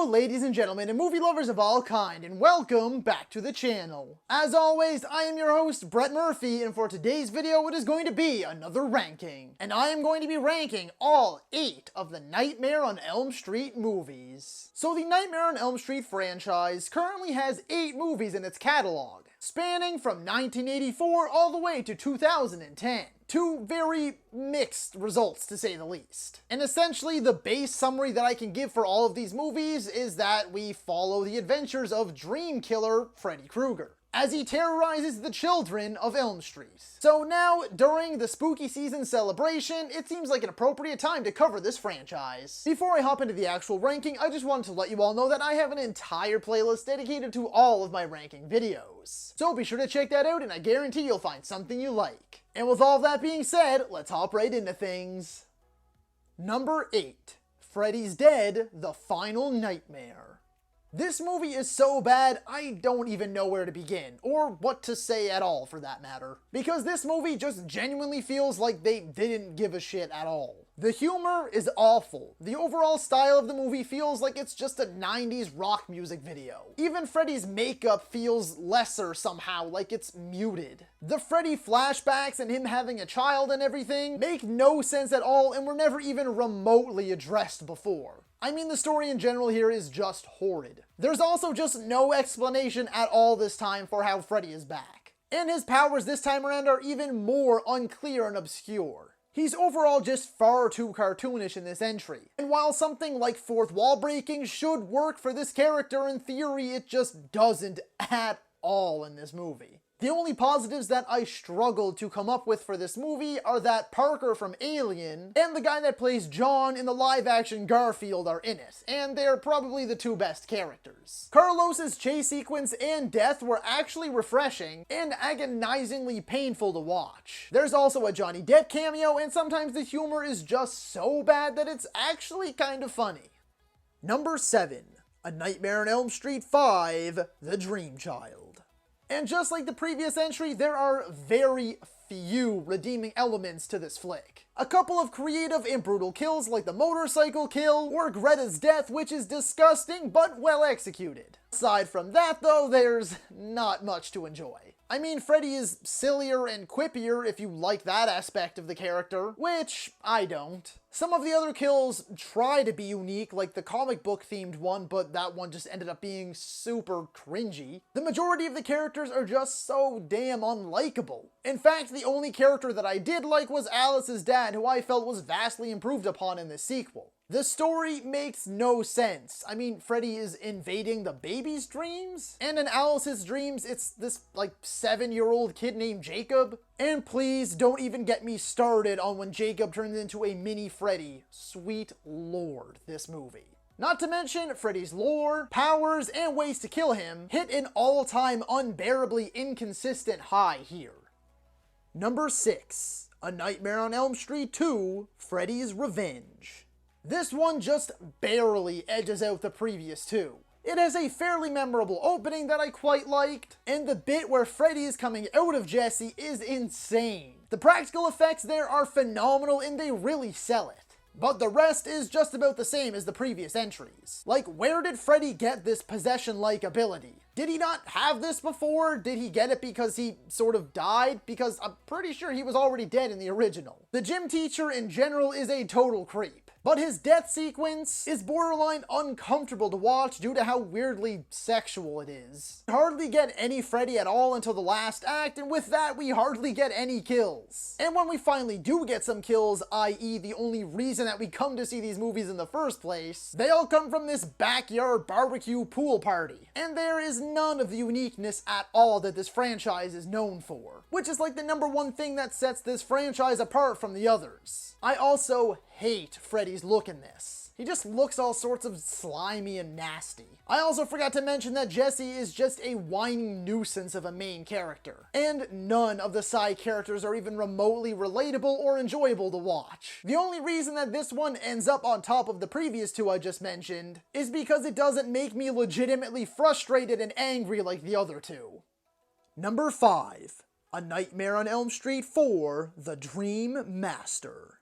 Hello ladies and gentlemen and movie lovers of all kind, and welcome back to the channel. As always, I am your host Brett Murphy, and for today's video it is going to be another ranking. And I am going to be ranking all 8 of the Nightmare on Elm Street movies. So the Nightmare on Elm Street franchise currently has 8 movies in its catalog, spanning from 1984 all the way to 2010. Two very mixed results, to say the least. And essentially, the base summary that I can give for all of these movies is that we follow the adventures of dream killer Freddy Krueger as he terrorizes the children of Elm Street. So now, during the spooky season celebration, it seems like an appropriate time to cover this franchise. Before I hop into the actual ranking, I just wanted to let you all know that I have an entire playlist dedicated to all of my ranking videos. So be sure to check that out, and I guarantee you'll find something you like. And with all that being said, let's hop right into things. Number 8. Freddys Dead, The Final Nightmare. This movie is so bad, I don't even know where to begin, or what to say at all for that matter. Because this movie just genuinely feels like they didn't give a shit at all. The humor is awful. The overall style of the movie feels like it's just a 90s rock music video. Even Freddy's makeup feels lesser somehow, like it's muted. The Freddy flashbacks and him having a child and everything make no sense at all and were never even remotely addressed before. I mean, the story in general here is just horrid. There's also just no explanation at all this time for how Freddy is back. And his powers this time around are even more unclear and obscure. He's overall just far too cartoonish in this entry. And while something like fourth wall breaking should work for this character in theory, it just doesn't at all in this movie. The only positives that I struggled to come up with for this movie are that Parker from Alien and the guy that plays John in the live-action Garfield are in it, and they're probably the 2 best characters. Carlos's chase sequence and death were actually refreshing and agonizingly painful to watch. There's also a Johnny Depp cameo, and sometimes the humor is just so bad that it's actually kind of funny. Number 7. A Nightmare on Elm Street 5, The Dream Child. And just like the previous entry, there are very few redeeming elements to this flick. A couple of creative and brutal kills like the motorcycle kill or Greta's death, which is disgusting but well executed. Aside from that though, there's not much to enjoy. I mean, Freddy is sillier and quippier if you like that aspect of the character, which I don't. Some of the other kills try to be unique, like the comic book themed one, but that one just ended up being super cringy. The majority of the characters are just so damn unlikable. In fact, the only character that I did like was Alice's dad, who I felt was vastly improved upon in this sequel. The story makes no sense. I mean, Freddy is invading the baby's dreams? And in Alice's dreams, it's this, like, 7-year-old kid named Jacob? And please don't even get me started on when Jacob turns into a mini Freddy. Sweet lord, this movie. Not to mention, Freddy's lore, powers, and ways to kill him hit an all-time unbearably inconsistent high here. Number 6. A Nightmare on Elm Street 2, Freddys Revenge. This one just barely edges out the previous 2. It has a fairly memorable opening that I quite liked, and the bit where Freddy is coming out of Jesse is insane. The practical effects there are phenomenal and they really sell it. But the rest is just about the same as the previous entries. Like, where did Freddy get this possession-like ability? Did he not have this before? Did he get it because he sort of died? Because I'm pretty sure he was already dead in the original. The gym teacher in general is a total creep, but his death sequence is borderline uncomfortable to watch due to how weirdly sexual it is. We hardly get any Freddy at all until the last act, and with that we hardly get any kills. And when we finally do get some kills, i.e. the only reason that we come to see these movies in the first place, they all come from this backyard barbecue pool party. And there is none of the uniqueness at all that this franchise is known for, which is like the #1 thing that sets this franchise apart from the others. I also hate Freddy's look in this. He just looks all sorts of slimy and nasty. I also forgot to mention that Jesse is just a whining nuisance of a main character, and none of the side characters are even remotely relatable or enjoyable to watch. The only reason that this one ends up on top of the previous 2 I just mentioned is because it doesn't make me legitimately frustrated and angry like the other 2. Number 5. A Nightmare on Elm Street 4, The Dream Master.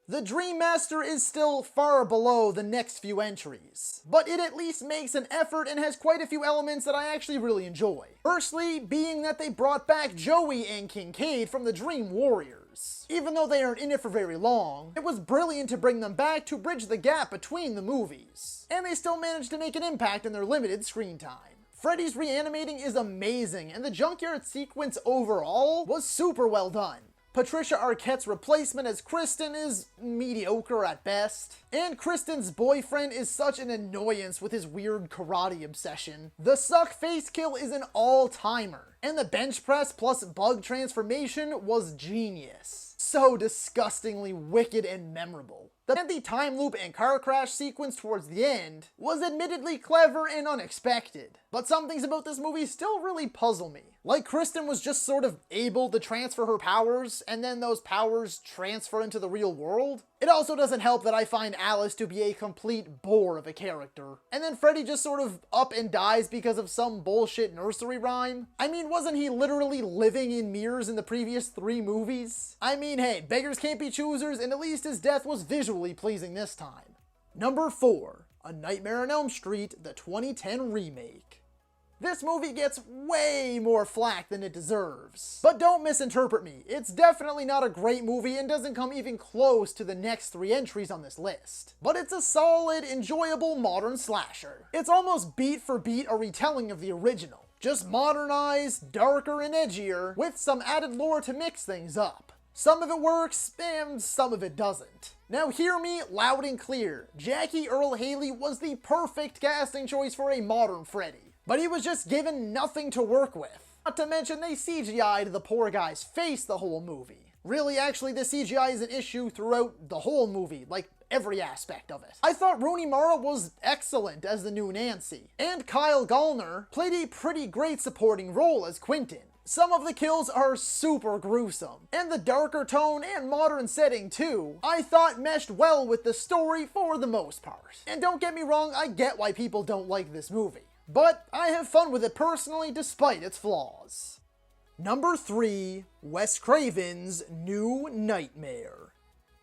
The Dream Master is still far below the next few entries, but it at least makes an effort and has quite a few elements that I actually really enjoy. Firstly, being that they brought back Joey and Kincaid from the Dream Warriors. Even though they aren't in it for very long, it was brilliant to bring them back to bridge the gap between the movies, and they still managed to make an impact in their limited screen time. Freddy's reanimating is amazing, and the junkyard sequence overall was super well done. Patricia Arquette's replacement as Kristen is mediocre at best, and Kristen's boyfriend is such an annoyance with his weird karate obsession. The suck face kill is an all-timer, and the bench press plus bug transformation was genius. So disgustingly wicked and memorable. The time loop and car crash sequence towards the end was admittedly clever and unexpected, but some things about this movie still really puzzle me. Like Kristen was just sort of able to transfer her powers, and then those powers transfer into the real world. It also doesn't help that I find Alice to be a complete bore of a character. And then Freddy just sort of up and dies because of some bullshit nursery rhyme. I mean, wasn't he literally living in mirrors in the previous 3 movies? I mean, hey, beggars can't be choosers, and at least his death was visually pleasing this time. Number 4, A Nightmare on Elm Street, the 2010 remake. This movie gets way more flack than it deserves. But don't misinterpret me, it's definitely not a great movie and doesn't come even close to the next 3 entries on this list. But it's a solid, enjoyable modern slasher. It's almost beat for beat a retelling of the original, just modernized, darker, and edgier, with some added lore to mix things up. Some of it works, and some of it doesn't. Now hear me loud and clear, Jackie Earle Haley was the perfect casting choice for a modern Freddy. But he was just given nothing to work with. Not to mention they CGI'd the poor guy's face the whole movie. Really, actually, the CGI is an issue throughout the whole movie, like every aspect of it. I thought Rooney Mara was excellent as the new Nancy, and Kyle Gallner played a pretty great supporting role as Quentin. Some of the kills are super gruesome, and the darker tone and modern setting too, I thought meshed well with the story for the most part. And don't get me wrong, I get why people don't like this movie, but I have fun with it personally despite its flaws. Number 3, Wes Craven's New Nightmare.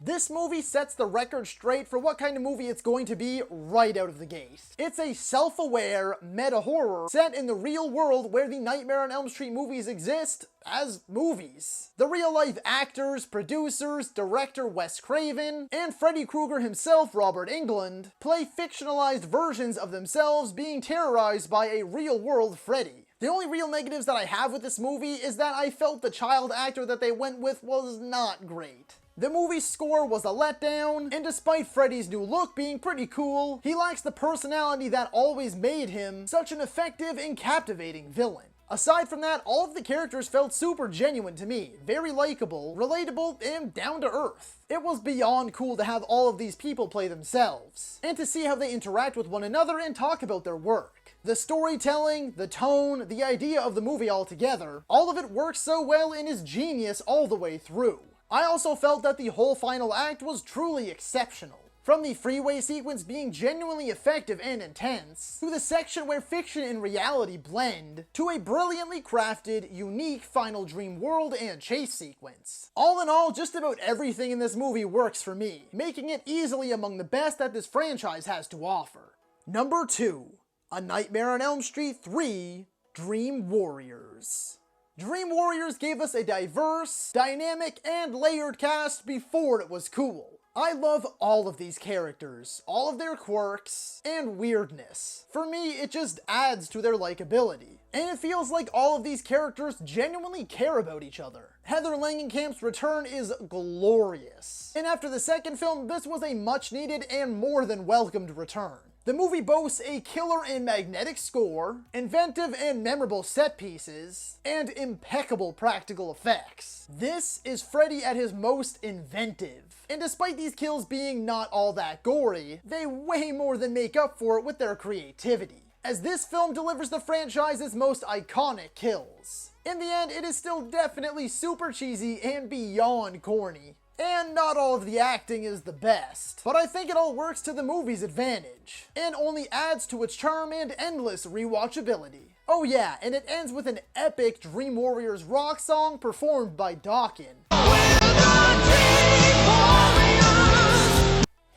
This movie sets the record straight for what kind of movie it's going to be right out of the gate. It's a self-aware meta-horror set in the real world where the Nightmare on Elm Street movies exist as movies. The real-life actors, producers, director Wes Craven, and Freddy Krueger himself, Robert Englund, play fictionalized versions of themselves being terrorized by a real-world Freddy. The only real negatives that I have with this movie is that I felt the child actor that they went with was not great. The movie's score was a letdown, and despite Freddy's new look being pretty cool, he lacks the personality that always made him such an effective and captivating villain. Aside from that, all of the characters felt super genuine to me, very likable, relatable, and down to earth. It was beyond cool to have all of these people play themselves, and to see how they interact with one another and talk about their work. The storytelling, the tone, the idea of the movie altogether, all of it works so well and is genius all the way through. I also felt that the whole final act was truly exceptional. From the freeway sequence being genuinely effective and intense, to the section where fiction and reality blend, to a brilliantly crafted, unique final dream world and chase sequence. All in all, just about everything in this movie works for me, making it easily among the best that this franchise has to offer. Number 2, A Nightmare on Elm Street 3, Dream Warriors. Dream Warriors gave us a diverse, dynamic, and layered cast before it was cool. I love all of these characters, all of their quirks, and weirdness. For me, it just adds to their likability. And it feels like all of these characters genuinely care about each other. Heather Langenkamp's return is glorious. And after the second film, this was a much needed and more than welcomed return. The movie boasts a killer and magnetic score, inventive and memorable set pieces, and impeccable practical effects. This is Freddy at his most inventive. And despite these kills being not all that gory, they way more than make up for it with their creativity, as this film delivers the franchise's most iconic kills. In the end, it is still definitely super cheesy and beyond corny. And not all of the acting is the best, but I think it all works to the movie's advantage, and only adds to its charm and endless rewatchability. Oh yeah, and it ends with an epic Dream Warriors rock song performed by Dawkins.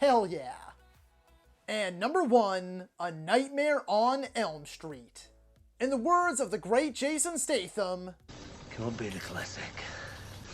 Hell yeah. And number 1, A Nightmare on Elm Street. In the words of the great Jason Statham, "Could be the classic."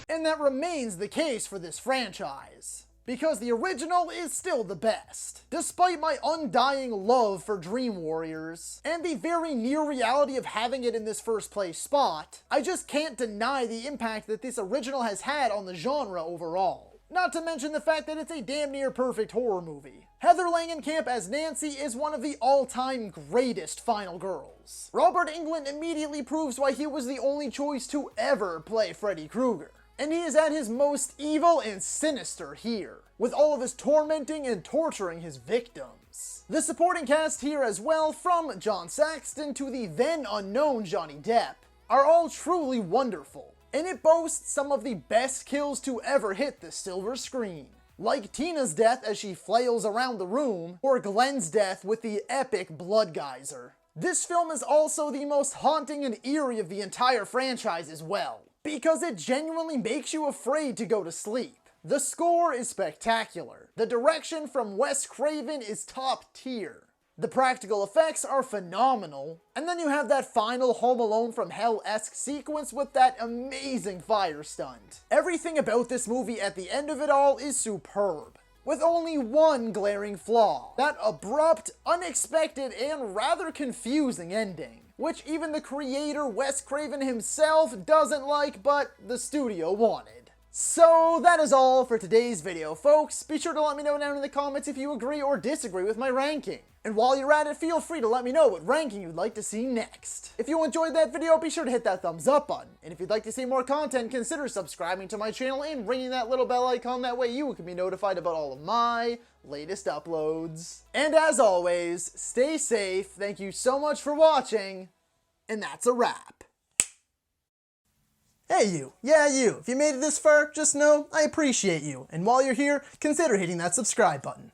and that remains the case for this franchise, because the original is still the best. Despite my undying love for Dream Warriors, and the very near reality of having it in this first place spot, I just can't deny the impact that this original has had on the genre overall. Not to mention the fact that it's a damn near perfect horror movie. Heather Langenkamp as Nancy is one of the all-time greatest final girls. Robert Englund immediately proves why he was the only choice to ever play Freddy Krueger. And he is at his most evil and sinister here, with all of his tormenting and torturing his victims. The supporting cast here as well, from John Saxon to the then unknown Johnny Depp, are all truly wonderful. And it boasts some of the best kills to ever hit the silver screen. Like Tina's death as she flails around the room, or Glenn's death with the epic blood geyser. This film is also the most haunting and eerie of the entire franchise as well, because it genuinely makes you afraid to go to sleep. The score is spectacular. The direction from Wes Craven is top tier. The practical effects are phenomenal, and then you have that final Home Alone from Hell-esque sequence with that amazing fire stunt. Everything about this movie at the end of it all is superb, with only one glaring flaw: that abrupt, unexpected, and rather confusing ending, which even the creator Wes Craven himself doesn't like, but the studio wanted. So that is all for today's video, folks. Be sure to let me know down in the comments if you agree or disagree with my ranking. And while you're at it, feel free to let me know what ranking you'd like to see next. If you enjoyed that video, be sure to hit that thumbs up button. And if you'd like to see more content, consider subscribing to my channel and ringing that little bell icon. That way you can be notified about all of my latest uploads. And as always, stay safe. Thank you so much for watching. And that's a wrap. Hey you, yeah you, if you made it this far, just know I appreciate you, and while you're here, consider hitting that subscribe button.